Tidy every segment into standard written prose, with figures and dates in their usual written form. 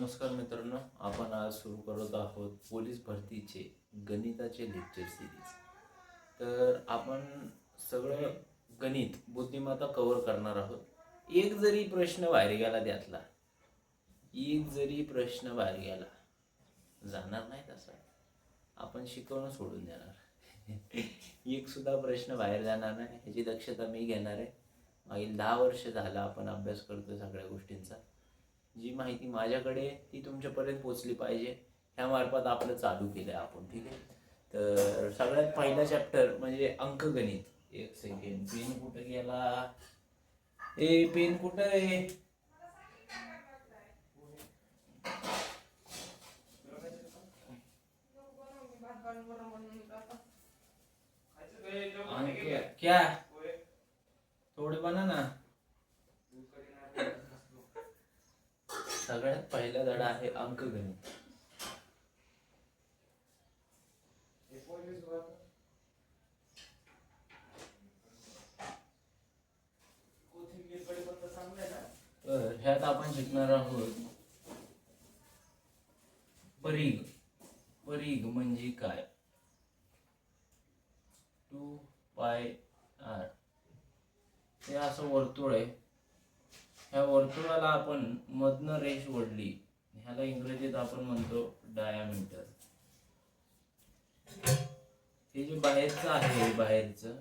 नमस्कार मित्रांनो, आपण आज सुरू करत आहोत पोलीस भरतीचे गणिताचे लेक्चर सिरीज. तर आपण सगळं गणित बुद्धिमत्ता कव्हर करणार आहोत. एक जरी प्रश्न बाहेर गेला त्यातला, एक जरी प्रश्न बाहेर गेला, जाणार नाही तसा, आपण शिकवणं सोडून देणार. एक सुद्धा प्रश्न बाहेर जाणार नाही, ह्याची दक्षता मी घेणार आहे. मागील 10 वर्ष झाला आपण अभ्यास करतो सगळ्या गोष्टींचा. जी माहिती माझ्याकडे ती तुमच्यापर्यंत पोचली पाहिजे, ह्यामार्फत आपलं चालू केलं आहे आपण. ठीक आहे. तर सगळ्यात पहिला चॅप्टर म्हणजे अंकगणित. एक सेकंड, पेन कुठं गेला? पेन कुठं आहे? क्या थोडे बना ना. सगळ्यात पहिला धडा आहे अंकगणित. तर ह्यात आपण शिकणार आहोत परीघ. परीघ म्हणजे काय? 2πr हे असं वर्तुळ आहे. ह्या वर्तुळाला आपण मधनं रेष ओढली, ह्याला इंग्रजीत आपण म्हणतो डायमीटर. हे जे बाहेरचं आहे, बाहेरचं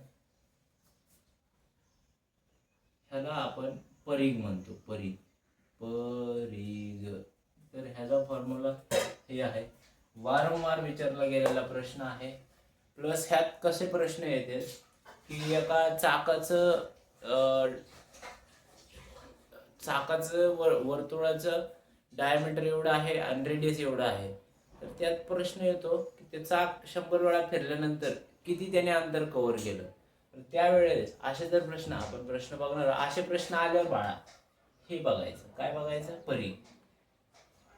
ह्याला आपण परीघ म्हणतो. परीघ. तर ह्याचा फॉर्म्युला हे आहे. वारंवार विचारला गेलेला प्रश्न आहे. प्लस ह्यात कसे प्रश्न येते की एका चाकाचं वर्तुळाचं डायमीटर एवढं आहे आणि रेडियस एवढं आहे. तर त्यात प्रश्न येतो की ते चाक 100 वेळा फिरल्यानंतर किती त्याने अंतर कव्हर केलं. तर त्यावेळेस असे जर आपण प्रश्न बघणार, असे प्रश्न आल्यावर बाळा हे बघायचं. काय बघायचं? परीघ.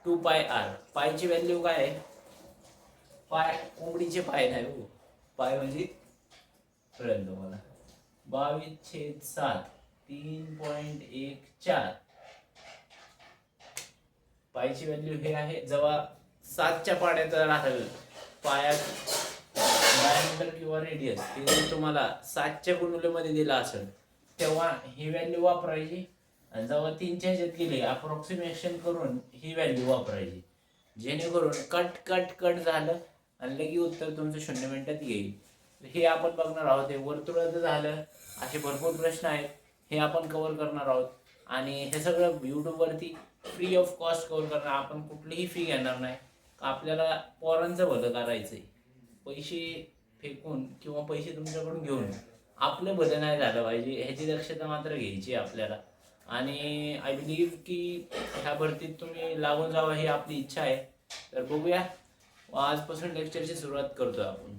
2πr. पायची व्हॅल्यू काय आहे? पाय कोंबडीचे पाय नाही हो, पाय म्हणजे कळलं तुम्हाला. 22/7 3.14. पायची व्हॅल्यू हे आहे. जेव्हा 7च्या पाड्यात राहील पायात डायमीटर किंवा रेडियस हे जर तुम्हाला 7च्या गुणुलेमध्ये दिला असेल तेव्हा ही व्हॅल्यू वापरायची, आणि जेव्हा 3च्या ह्याच्यात गेली अप्रॉक्सिमेशन करून ही व्हॅल्यू वापरायची, जेणेकरून कट कट कट झालं आणि लगे उत्तर तुमचं 0 मिनिटात येईल. हे आपण बघणार आहोत. हे वर्तुळाचं झालं. असे भरपूर प्रश्न आहेत, हे आपण कव्हर करणार आहोत. आणि हे सगळं यूट्यूबवरती फ्री ऑफ कॉस्ट कव्हर करणार. आपण कुठलीही फी घेणार नाही. आपल्याला पोरांचं भलं करायचं आहे. पैसे फेकून किंवा पैसे तुमच्याकडून घेऊन आपलं भलं नाही झालं पाहिजे, ह्याची दक्षता मात्र घ्यायची आपल्याला. आणि आय बिलीव्ह की ह्या भरतीत तुम्ही लागून जावं ही आपली इच्छा आहे. तर बघूया, आजपासून लेक्चरची सुरुवात करतोय आपण.